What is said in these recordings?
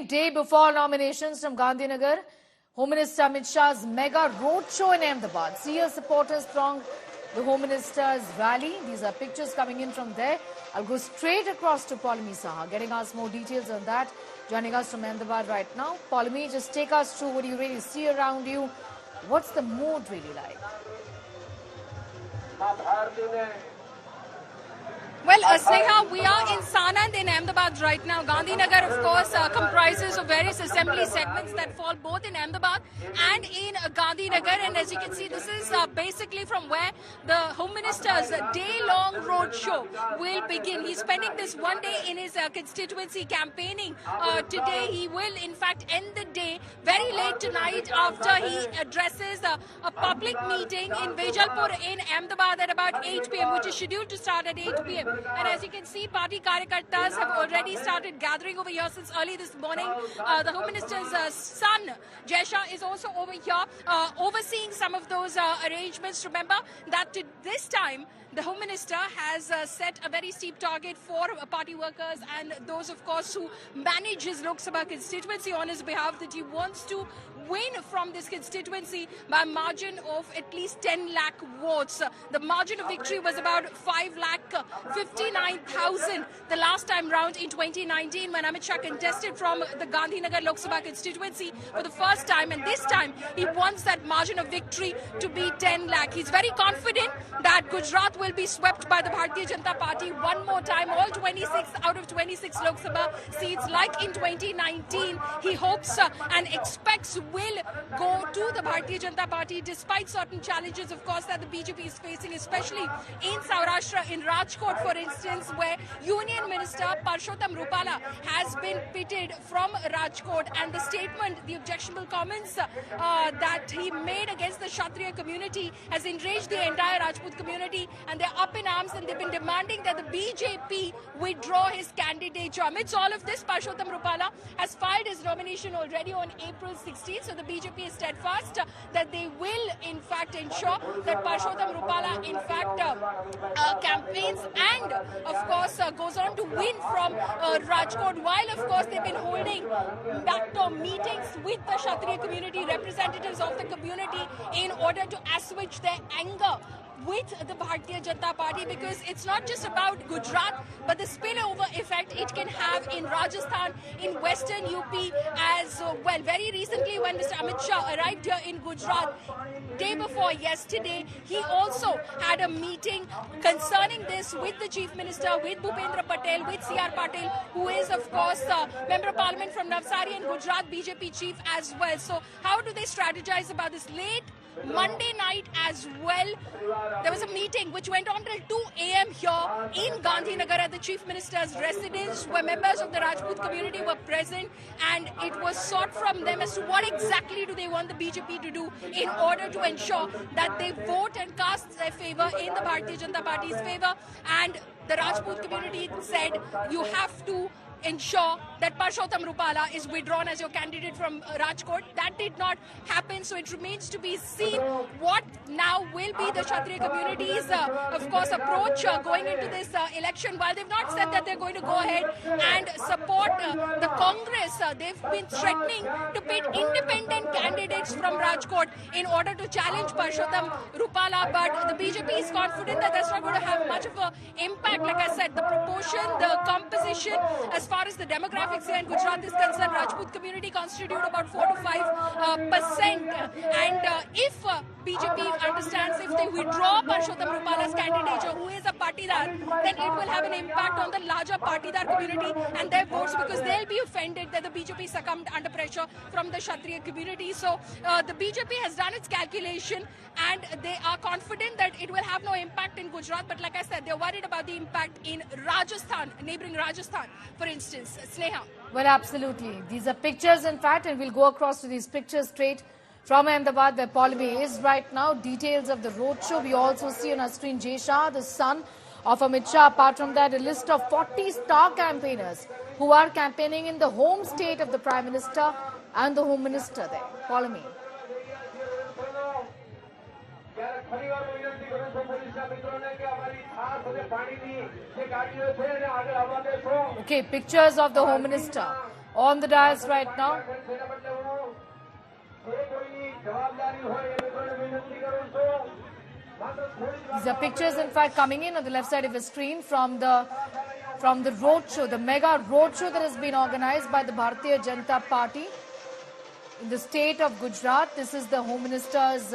day before nominations from Gandhinagar, Home Minister Amit Shah's mega roadshow in Ahmedabad. CA supporters thronged the Home Minister's rally. These are pictures coming in from there. I'll go straight across to Paulami Saha, getting us more details on that. Joining us from Ahmedabad right now. Paulami, just take us through what you really see around you. What's the mood really like? Well, Sneha, we are in Sanand in Ahmedabad right now. Gandhinagar, of course, comprises of various assembly segments that fall both in Ahmedabad and in Gandhinagar. And as you can see, this is basically from where the Home Minister's day-long roadshow will begin. He's spending this one day in his constituency campaigning. Today, he will, in fact, end the day very late tonight after he addresses a public meeting in Vejalpur in Ahmedabad at about 8 p.m., which is scheduled to start at 8 p.m. And as you can see, party karyakartas have already started gathering over here since early this morning. The Home Minister's son, Jai Shah, is also over here overseeing some of those arrangements. Remember that this time, the Home Minister has set a very steep target for party workers and those, of course, who manage his Lok Sabha constituency on his behalf, that he wants to win from this constituency by a margin of at least 10 lakh votes. The margin of victory was about 5,59,000 the last time round in 2019 when Amit Shah contested from the Gandhinagar Lok Sabha constituency for the first time, and this time he wants that margin of victory to be 10 lakh. He's very confident that Gujarat will be swept by the Bharatiya Janata Party one more time, all 26 out of 26 Lok Sabha seats like in 2019. He hopes and expects will go to the Bharatiya Janata Party despite certain challenges, of course, that the BJP is facing, especially in Saurashtra, in Rajkot, for instance, where Union Minister Parshottam Rupala has been pitted from Rajkot, and the statement, the objectionable comments that he made against the Kshatriya community has enraged the entire Rajput community, and they're up in arms and they've been demanding that the BJP withdraw his candidature. Amidst all of this, Parshottam Rupala has filed his nomination already on April 16th. So the BJP is steadfast that they will, in fact, ensure that Parshottam Rupala, in fact, campaigns and, of course, goes on to win from Rajkot, while, of course, they've been holding backdoor meetings with the Kshatriya community, representatives of the community, in order to assuage their anger with the Bharatiya Janata Party, because it's not just about Gujarat, but the spillover effect it can have in Rajasthan, in Western UP as well. Very recently, when Mr. Amit Shah arrived here in Gujarat, day before yesterday, he also had a meeting concerning this with the Chief Minister, with Bhupendra Patel, with C.R. Patel, who is, of course, Member of Parliament from Navsari and Gujarat BJP chief as well. So how do they strategize about this? Late Monday night as well, there was a meeting which went on till 2 a.m. here in Gandhinagar at the Chief Minister's residence, where members of the Rajput community were present, and it was sought from them as to what exactly do they want the BJP to do in order to ensure that they vote and cast their favour in the Bharatiya Janata Party's favour. And the Rajput community said, you have to ensure that Parshottam Rupala is withdrawn as your candidate from Rajkot. That did not happen, so it remains to be seen what now will be the Kshatriya community's, of course, approach going into this election. While they've not said that they're going to go ahead and support the Congress, they've been threatening to pit independent candidates from Rajkot in order to challenge Parshottam Rupala, but the BJP is confident that that's not going to have much of an impact. Like I said, the proportion, the composition, as far as the demographics here in Gujarat is concerned, Rajput community constitute about 4 to 5%. And if BJP understands, if they withdraw Parshottam Rupala's candidature, who is a partidar, then it will have an impact on the larger partidar community and their votes, because they'll be offended that the BJP succumbed under pressure from the Kshatriya community. So the BJP has done its calculation and they are confident that it will have no impact in Gujarat. But like I said, they're worried about the impact in Rajasthan, neighboring Rajasthan, for instance. Sneha. Well, absolutely. These are pictures, in fact, and we'll go across to these pictures straight from Ahmedabad, where Paulami is right now. Details of the roadshow. We also see on our screen Jai Shah, the son of Amit Shah. Apart from that, a list of 40 star campaigners who are campaigning in the home state of the Prime Minister and the Home Minister there. Paulami. Okay, pictures of the Home Minister on the dais right now. These are pictures, in fact, coming in on the left side of the screen from the roadshow, the mega roadshow that has been organized by the Bharatiya Janata Party in the state of Gujarat. This is the Home Minister's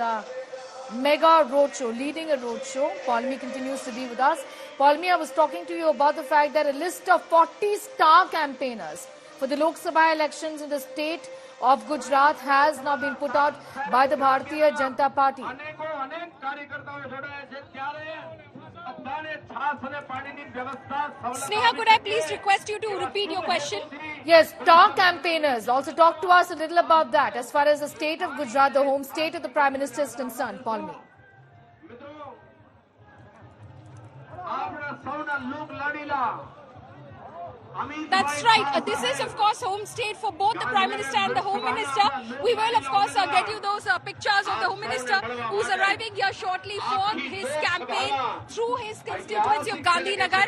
mega roadshow, leading a roadshow. Paulmi continues to be with us. Paulmi, I was talking to you about the fact that a list of 40 star campaigners for the Lok Sabha elections in the state of Gujarat has now been put out by the Bharatiya Janata Party. Sneha, could I please request you to repeat your question? Yes, star campaigners. Also talk to us a little about that as far as the state of Gujarat, the home state of the Prime Minister is concerned. Paulmi. That's right. This is, of course, home state for both the Prime Minister and the Home Minister. We will, of course, get you those pictures of the Home Minister who's arriving here shortly for his campaign through his constituency of Gandhinagar.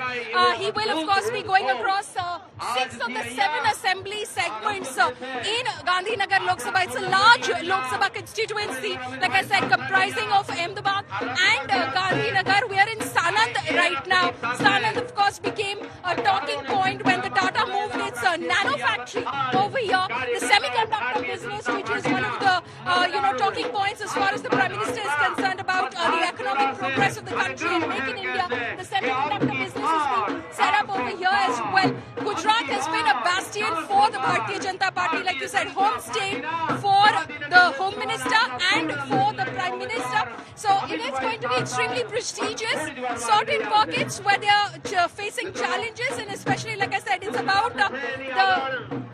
He will, of course, be going across 6 of the 7 assembly segments in Gandhinagar Lok Sabha. It's a large Lok Sabha constituency, like I said, comprising of Ahmedabad and Gandhinagar. We are in Sanand right now. Sanand, of course, became a talking point when the Tata moved its nano factory over here. The semiconductor business, which is one of the talking points as far as the Prime Minister is concerned about the economic progress of the country and Make in India. The semiconductor business has been set up over here as well. Gujarat has been a bastion for the Bharatiya Janata Party, like you said, home state for the Home Minister and for the Prime Minister. So it is going to be extremely prestigious. Certain pockets where they are facing challenges, and especially, like I said, it's about the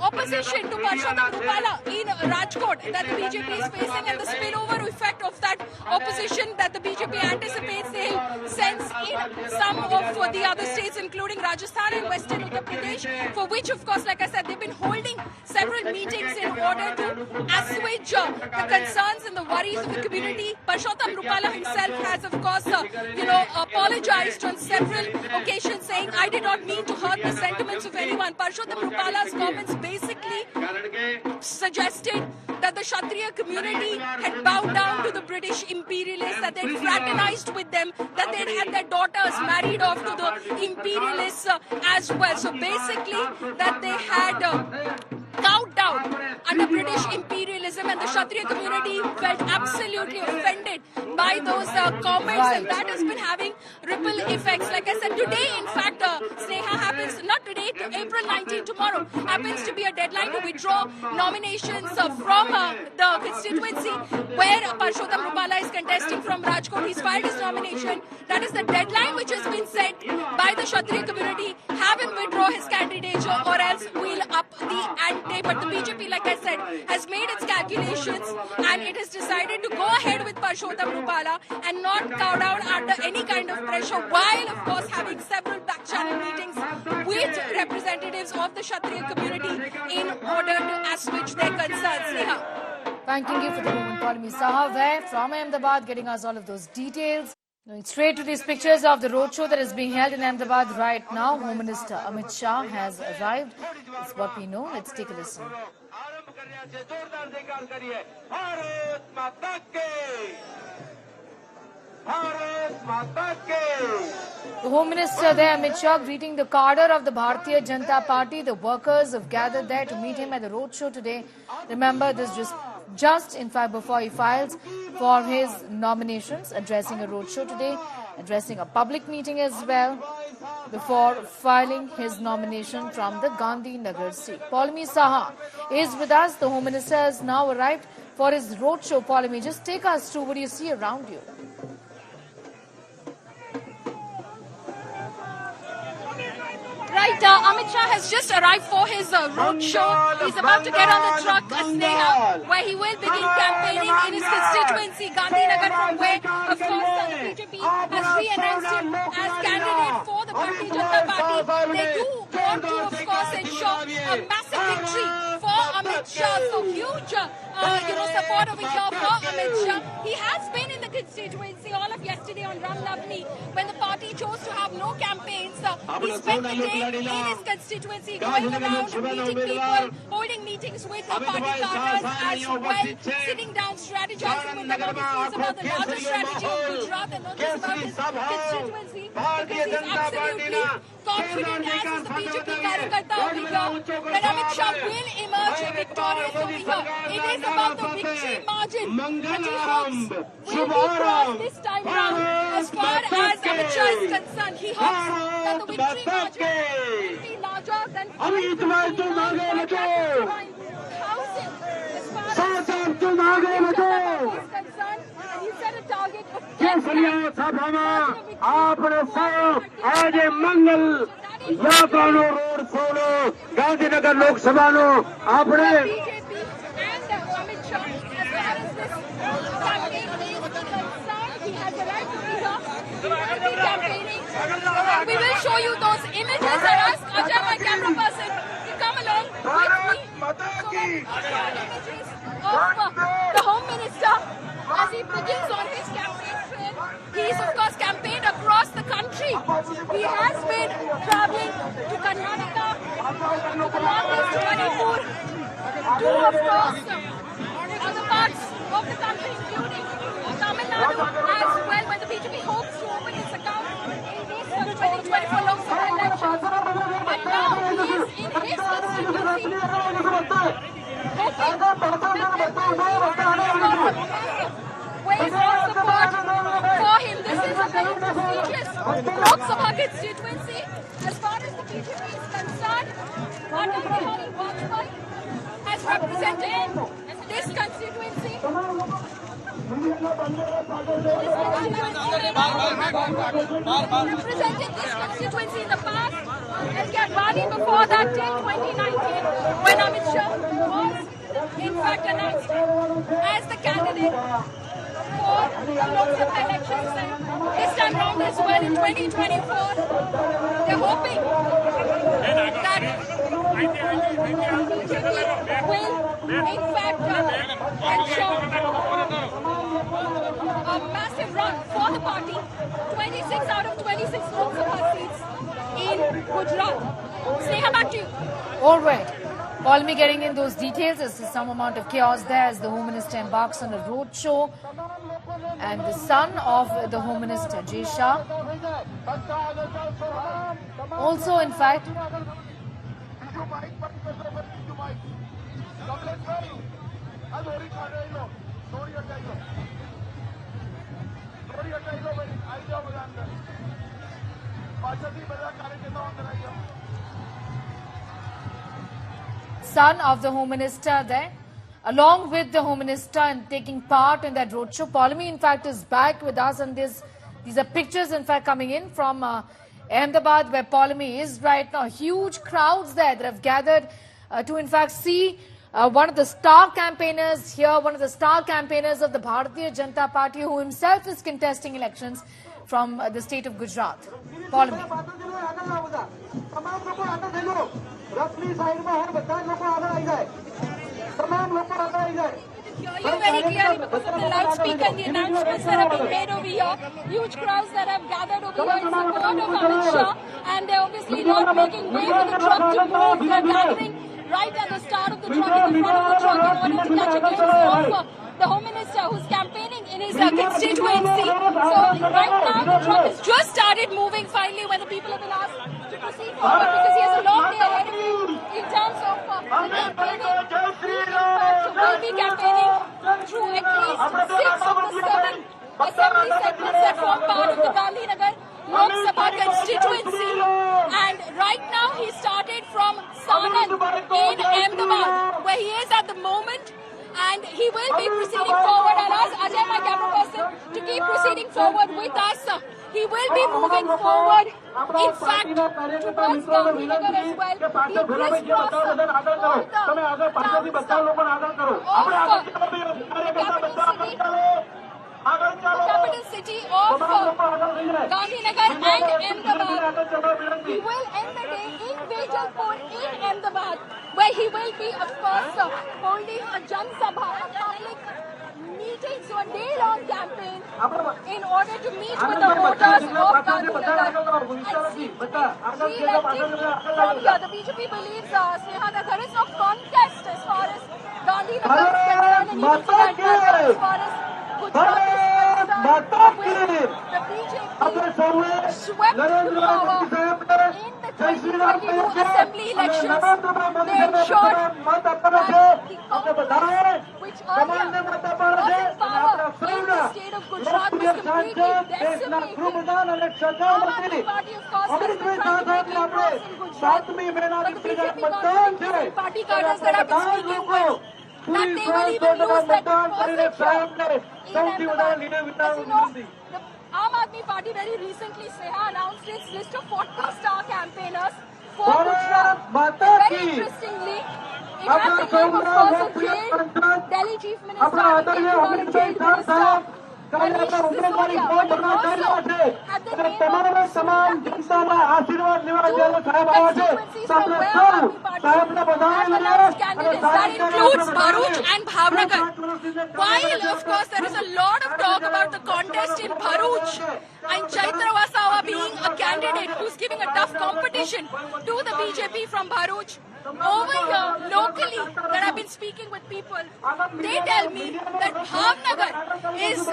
opposition to Parshottam Rupala in Rajkot that the BJP is facing, and the spillover effect of that opposition that the BJP anticipates they'll sense in some of the other states, including Rajasthan and Western Uttar Pradesh, for which, of course, like I said, they've been holding several meetings in order to assuage the concerns and the worries of the community. Parshottam Rupala himself has, of course, apologized on several occasions, saying, I did not mean to hurt the sentiments of anyone. Parshottam Rupala's comments basically suggested that the Kshatriya community had bowed down to the British imperialists, that they'd fraternized with them, that they'd had their daughters married off to the imperialists as well. So basically, that they had cowed down under British imperialism, and the Kshatriya community felt absolutely offended by those comments, and that has been having ripple effects. Like I said, today, in fact, Sneha happens, not today, April 19, tomorrow, happens to be a deadline to withdraw nominations from the constituency where Parshottam Rupala is contesting from Rajkot. He's filed his nomination. That is the deadline which has been set by the Kshatriya community. Have him withdraw his candidature, or else we'll up the ante. But the BJP, like I said, has made its calculations, and it has decided to go ahead with Parshottam Rupala and not cow down under any kind of pressure, while, of course, having several back-channel meetings with representatives of the Kshatriya community in order to assuage their concerns. Sneha. Thanking you for the moment, Paulmi Saha there from Ahmedabad, getting us all of those details. Going straight to these pictures of the roadshow that is being held in Ahmedabad right now. Home Minister Amit Shah has arrived. It's what we know. Let's take a listen. The Home Minister there, Amit Shah, greeting the cadre of the Bharatiya Janata Party. The workers have gathered there to meet him at the roadshow today. Remember, this just in fact before he files for his nominations, addressing a roadshow today, addressing a public meeting as well before filing his nomination from the Gandhinagar seat. Paulmi Saha is with us. The Home Minister has now arrived for his roadshow. Paulmi, just take us through what you see around you. Right, Amit Shah has just arrived for his roadshow. He's about to get on the truck, Sneha, where he will begin campaigning in his constituency, Gandhinagar, from where, of course, the BJP has re-announced him as candidate for the Bharatiya Janata Party. They do want to, of course, ensure a massive victory for Amit Amit Shah. So huge, support over here for Amit Shah. He has been in the constituency all of yesterday on Ram Navami when the party chose to have no campaigns. He spent the day in his constituency, going around meeting people, holding meetings with the party cadres as well, sitting down, strategizing with them. Obviously, it's about the larger strategy of Gujarat and not just about his constituency, because he's absolutely confident, as is the BJP Karyakarta over here, that Amit Shah will emerge victorious over here. It is about the victory margin that he hopes will be crossed this time round. As far as Amit Shah is concerned, he hopes that the victory margin will be larger than 5,000. As far as Amit Shah is concerned, and he set a target of 10 आपने आज मंगल याकानो road सोलो गांधीनगर लोकसभा नो आपने BJP and Amit Shah, as far as this campaign is concerned, he has a right to be here. He will be campaigning. We will show you those images and ask Ajay, my camera person, to come along with me. Images of the Home Minister as he begins on his campaign trail. He's of course campaigned across the country. He has been traveling to Karnataka, to the northeast, to Manipur, to of course other parts of the country, including Tamil Nadu as well, when the BJP hopes to open its account in this 2024 Lok Sabha election. And now he is in his constituency, hoping that ways of support for him. This is a very prestigious Lok Sabha constituency. As far as the BJP is concerned, Atal Bihari Vajpayee has represented this constituency. Represented this constituency in the past, and Gadwani before that till 2019, when Amit Shah was in fact announced as the candidate for the Lok Sabha elections, and this time round as well in 2024. They're hoping that BJP will in fact ensure a massive run for the party. 26 out of 26 Lok Sabha seats in Gujarat. Sneha, back to you. All right. Call me getting in those details. There's some amount of chaos there as the Home Minister embarks on a road show. And the son of the Home Minister, Jay Shah, also in fact son of the Home Minister there, along with the Home Minister and taking part in that roadshow. Polami, in fact, is back with us, and these are pictures, in fact, coming in from Ahmedabad, where Polami is right now. Huge crowds there that have gathered to, in fact, see one of the star campaigners here, one of the star campaigners of the Bharatiya Janata Party, who himself is contesting elections from the state of Gujarat. Polami. Hear you very clearly because of the loudspeaker and the announcements that have been made over here. Huge crowds that have gathered over here in support of Amit Shah, and they're obviously not making way for the truck to move. They're gathering right at the start of the truck, in the front of the truck, in order to catch a glimpse of the Home Minister who's campaigning in his constituency. So right now the truck has just started moving finally when the people have been asked to proceed forward, because he has a long day ahead of him in terms of campaigning. He will be campaigning through at least 6 of the 7 assembly segments that form part of the Gandhinagar Lok Sabha constituency. And right now he started from Sanand in Ahmedabad, where he is at the moment. And he will be proceeding forward. I'll ask Ajay, my camera person, to keep proceeding forward with us. He will be moving forward, in fact, towards Gandhinagar as well. He crisscrossed all the capital city of Gandhinagar and Ahmedabad. He will end the day in big Vejalpur in Ahmedabad, where he will be, of course, holding a Jan Sabha, a public meeting, so a day-long campaign in order to meet with the voters of Gandhinagar and seek re-elected from here. The BJP believes, Sneha, that there is no contest as far as Gandhinagar is concerned, and even for that matter, as far as Gujarat is concerned, with the BJP swept to power in the 2022 assembly elections. They ensured that the Congress, which earlier was in power in the state of Gujarat, was completely decimated. Aam Aadmi Party, of course, has been trying to make inroads in Gujarat, but the BJP government and party cadres that have been speaking with, that they will even lose that deposit here in Ahmedabad. As you know, the Aam Aadmi Party very recently, Sneha, announced its list of 40 star campaigners for Gujarat. Very interestingly, it had the name, of course, of jailed Delhi Chief Minister, jailed Minister Manish Sisodia, but it also had the name of constituencies from where Aam Aadmi Party has announced candidates. That includes Bharuch and Bhavnagar. While, of course, there is a lot of talk about the contest in Bharuch and Chaitra Wasawa being a candidate who's giving a tough competition to the BJP from Bharuch. Over here, locally, that I've been speaking with people, they tell me that Bhavnagar is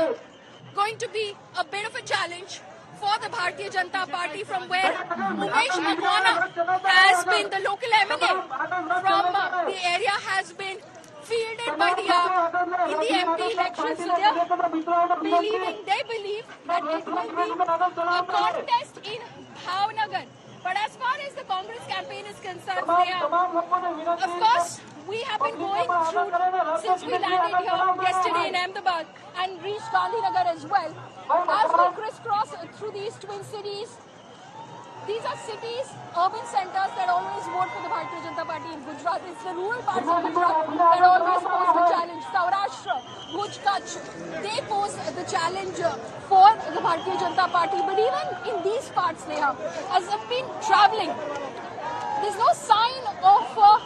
going to be a bit of a challenge for the Bharatiya Janata Party, from where Umesh Agwana has been the local MLA from the area, has been fielded by the AAP in the MP elections. So they believe that it will be a contest in Bhavnagar. But as far as the Congress campaign is concerned, of course, we have been going through, since we landed here yesterday in Ahmedabad and reached Gandhinagar as well. As we crisscross through these twin cities, these are cities, urban centers that always vote for the Bharatiya Janata Party in Gujarat. It's the rural parts of Gujarat that always pose the challenge. Saurashtra, Bhuj, Kutch, they pose the challenge for the Bharatiya Janata Party. But even in these parts, Neha, as I've been travelling, there's no sign of a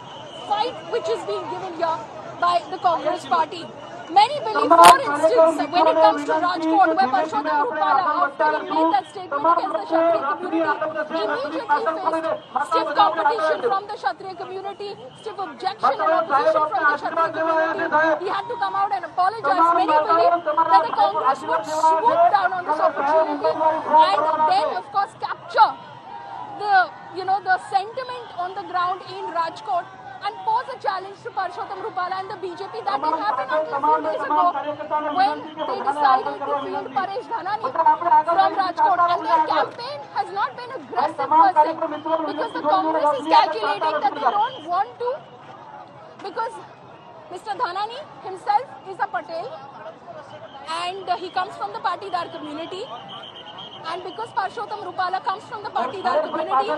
fight which is being given here by the Congress Party. Many believe, for instance, when it comes to Rajkot, where Parshottam Rupala, after he made that statement against the Kshatriya community, immediately faced stiff competition from the Kshatriya community, stiff objection and opposition from the Kshatriya community. He had to come out and apologize. Many believe that the Congress would swoop down on this opportunity and then, of course, capture the sentiment on the ground in Rajkot and pose a challenge to Parshottam Rupala and the BJP. That didn't happen until a few days ago when they decided to field Paresh Dhanani from Rajkot. And their campaign has not been aggressive per se, because the Congress is calculating that they don't want to, because Mr. Dhanani himself is a Patel and he comes from the Patidar community. And because Parshottam Rupala comes from the Patidar community,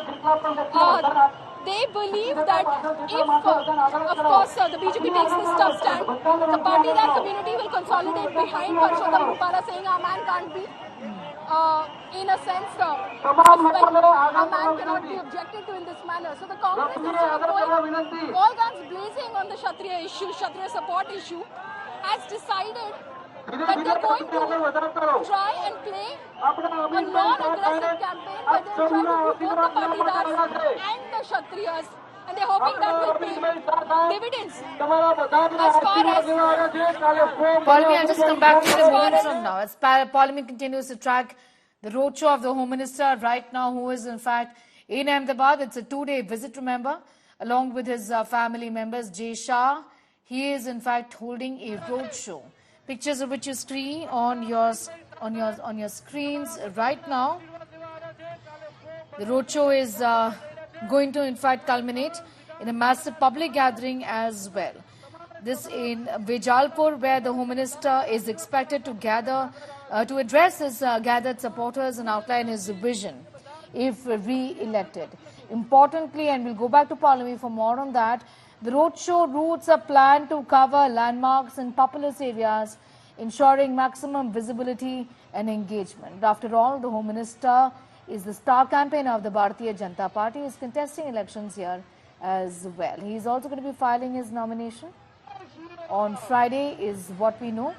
they believe that if, of course, the BJP takes this tough stand, the Patidar community will consolidate behind Parshottam Rupala, saying our man can't be, in a sense, a man cannot be objected to in this manner. So the Congress is going all guns blazing on the Kshatriya issue, Kshatriya support issue, has decided that they're going to try and play a non-aggressive campaign where they'll try to group both the Patidars and the Kshatriyas, and they're hoping that will pay dividends. As far as Paulami, I'll just come back to you in a moment from now. As Paulami continues to track the roadshow of the Home Minister right now, who is in fact in Ahmedabad. It's a 2-day visit, remember, along with his family members. Jay Shah, he is in fact holding a roadshow. Pictures of which you see on your screens right now. The roadshow is going to in fact culminate in a massive public gathering as well. This in Vejalpur, where the Home Minister is expected to gather to address his gathered supporters and outline his vision if re-elected. Importantly, and we'll go back to Paulami for more on that, the roadshow routes are planned to cover landmarks in populous areas, ensuring maximum visibility and engagement. After all, the Home Minister is the star campaigner of the Bharatiya Janata Party, who is contesting elections here as well. He is also going to be filing his nomination on Friday, is what we know.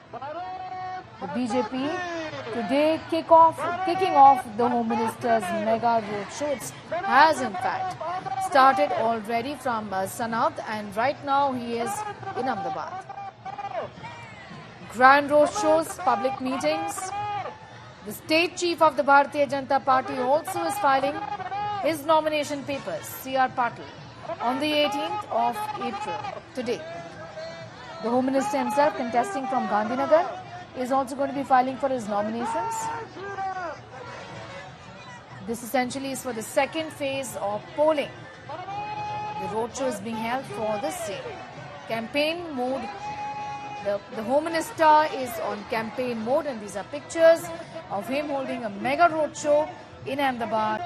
The BJP today kicking off the Home Minister's mega roadshow. It has in fact started already from Sanaut, and right now he is in Ahmedabad. Grand roadshows, public meetings. The state chief of the Bharatiya Janata Party also is filing his nomination papers, C.R. Patil, on the 18th of April, today. The Home Minister himself, contesting from Gandhinagar, is also going to be filing for his nominations. This essentially is for the second phase of polling. The roadshow is being held for the same. Campaign mode. The Home Minister is on campaign mode, and these are pictures of him holding a mega roadshow in Ahmedabad.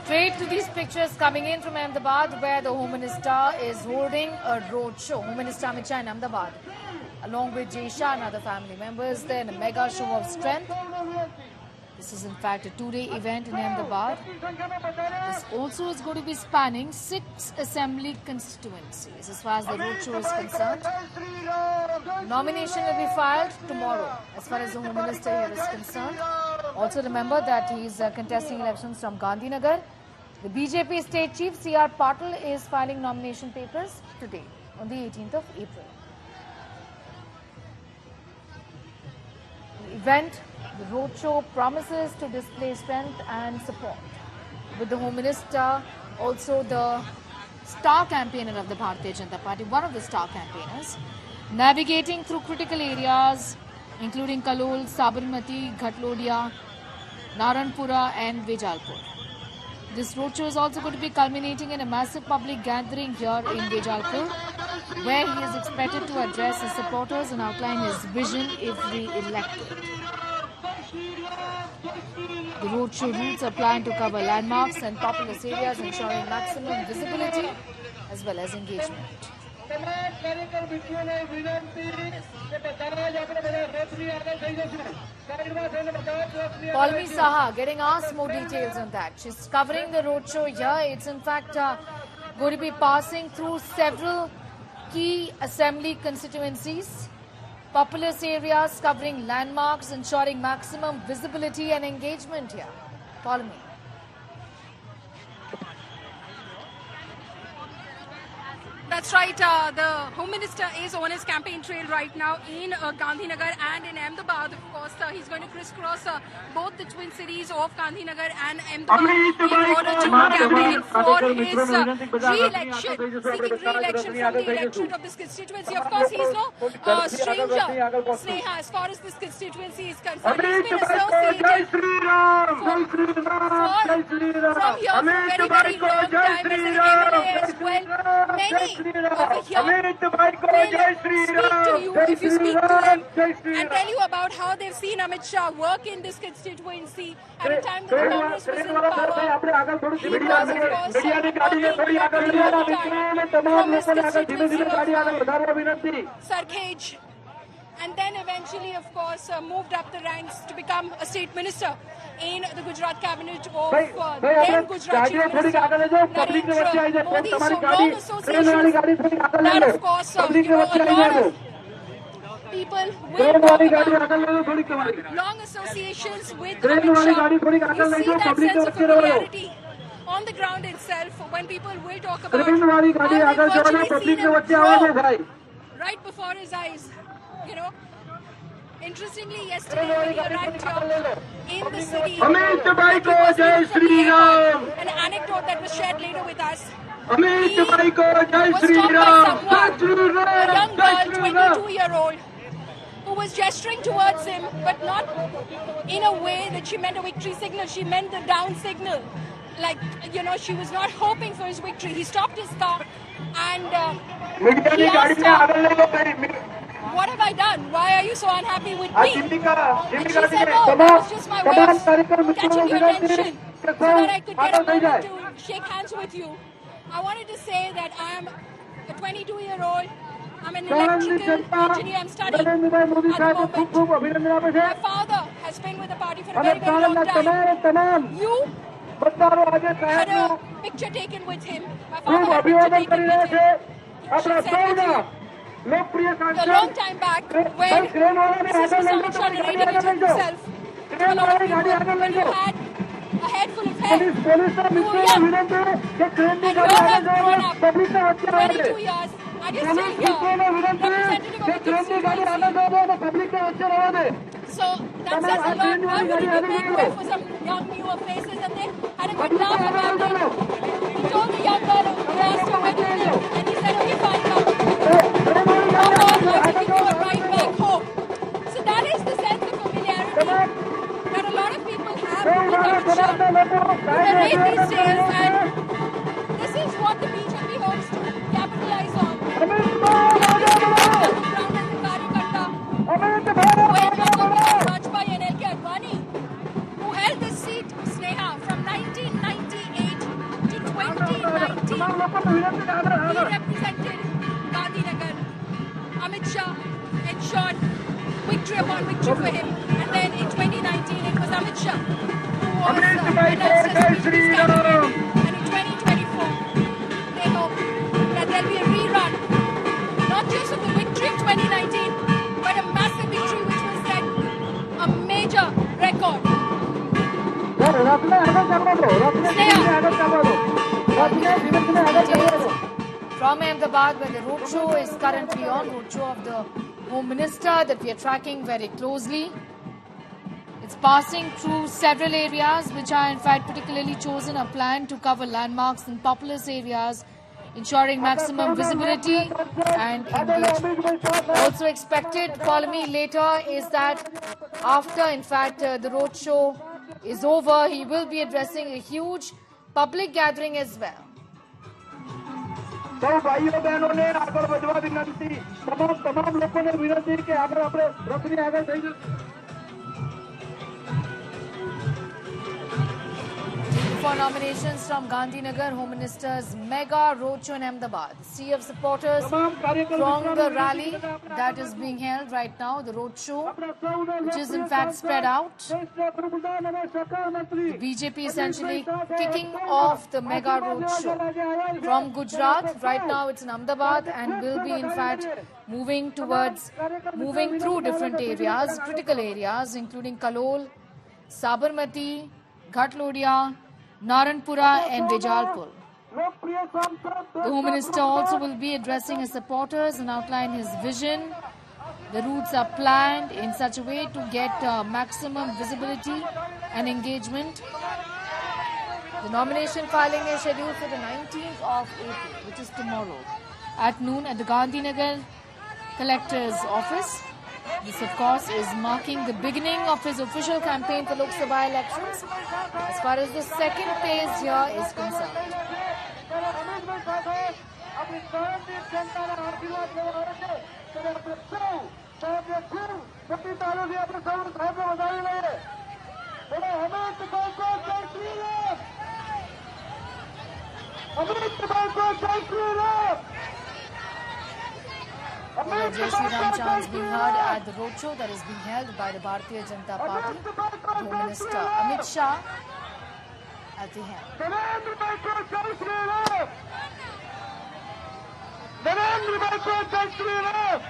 Straight to these pictures coming in from Ahmedabad, where the Home Minister is holding a roadshow. Home Minister Amit Shah in Ahmedabad, along with Jay Shah and other family members, there in a mega show of strength. This is in fact a two-day event in Ahmedabad. This also is going to be spanning 6 assembly constituencies as far as the roadshow is concerned. Nomination will be filed tomorrow as far as the Home Minister here is concerned. Also remember that he is contesting elections from Gandhinagar. The BJP state chief C.R. Patil is filing nomination papers today on the 18th of April. The event, the roadshow, promises to display strength and support, with the Home Minister also the star campaigner of the Bharatiya Janata Party, one of the star campaigners, navigating through critical areas including Kalol, Sabarmati, Ghatlodiya, Naranpura and Vejalpur. This roadshow is also going to be culminating in a massive public gathering here in Vejalpur, where he is expected to address his supporters and outline his vision if re-elected. The roadshow routes are planned to cover landmarks and populous areas, ensuring maximum visibility as well as engagement. Palmi Saha getting asked more details on that. She's covering the roadshow here. It's in fact going to be passing through several key assembly constituencies, populous areas, covering landmarks, ensuring maximum visibility and engagement here. Palmi. That's right. The Home Minister is on his campaign trail right now in Gandhinagar and in Ahmedabad. Of course, he's going to crisscross both the twin cities of Gandhinagar and Ahmedabad in order to campaign for his re-election, seeking re-election from the electorate of this constituency. Of course, he's no stranger, Sneha, as far as this constituency is concerned. He's been associated from here for a very, very long time as an MLA as well. Many over here will speak to you if you speak to them and tell you about how they've seen Amit Shah work in this constituency at a time that the Congress was in power. He was, of course, from his constituency of Sarkhej, and then eventually, of course, moved up the ranks to become a state minister in the Gujarat cabinet of then Gujarat Chief Minister Narendra Modi. So long associations that, of course, a lot of people will talk about. Long associations with Amit Shah. You see that sense of familiarity on the ground itself when people will talk about how they've virtually seen him grow right before his eyes. You know, interestingly, yesterday when he arrived here in the city, he was given from the airport, an anecdote that was shared later with us. He was stopped by someone, a young girl, 22-year-old, who was gesturing towards him, but not in a way that she meant a victory signal. She meant the down signal. Like, you know, she was not hoping for his victory. He stopped his car and he asked her, "What have I done? Why are you so unhappy with me?" And she said, "Oh, that was just my way of catching your attention so that I could get a moment to shake hands with you. I wanted to say that I am a 22-year-old. I'm an electrical engineer. I'm studying at the moment. My father has been with the party for a very, very long time. You had a picture taken with him. My father had a picture taken with him. He should send with you. A long time back, when Mrs. Amit Shah narrating it himself to a lot of people, when you had a head full of hair, you were young, and you have grown up 22 years, and you're still here, representative of the constituency. So that says a lot. Why would you make way for some young, newer faces? And they had a good laugh about them. He told the young girl who asked him where to live, and he said, okay, fine, come. Come on, I will give you a ride back home. So that is the sense of familiarity that a lot of people have with Amit Shah. They narrate these days, and this is what the BJP hopes to capitalize on. Vajpayee and L.K. Advani, who held this seat, Sneha, from 1998 to 2019. He represented Gandhinagar. Amit Shah ensured victory upon victory for him. And then in 2019, it was Amit Shah who was announced as BJP's candidate. And in 2024, they hope that there'll be a rerun, not just of the victory of 2019, but a massive victory which will set a major record. From Ahmedabad, where the roadshow is currently on, roadshow of the Home Minister that we are tracking very closely. It's passing through several areas which are in fact particularly chosen, a plan to cover landmarks in populous areas, ensuring maximum visibility and engagement. Also expected, follow me later, is that after in fact the roadshow is over, he will be addressing a huge public gathering as well. तो भाइयों बहनों ने आकर बजवा विनती तमाम लोगों ने विनती कि आकर अपने रखनी आगे सही For nominations from Gandhinagar, Home Minister's mega roadshow in Ahmedabad. Sea of supporters from the rally that is being held right now, the roadshow, which is in fact spread out. The BJP essentially kicking off the mega roadshow from Gujarat. Right now it's in Ahmedabad and will be in fact moving through different areas, critical areas, including Kalol, Sabarmati, Ghatlodia, Naranpura and Vejalpur. The Home Minister also will be addressing his supporters and outline his vision. The routes are planned in such a way to get maximum visibility and engagement. The nomination filing is scheduled for the 19th of April, which is tomorrow, at noon at the Gandhinagar Collector's Office. This, of course, is marking the beginning of his official campaign for Lok Sabha elections as far as the second phase here is concerned. Jai Shri Ram chants being heard at the roadshow that is being held by the Bharatiya Janata Party. Home Minister Amit Shah at the helm. Narendra Modi, Jai Shri Ram!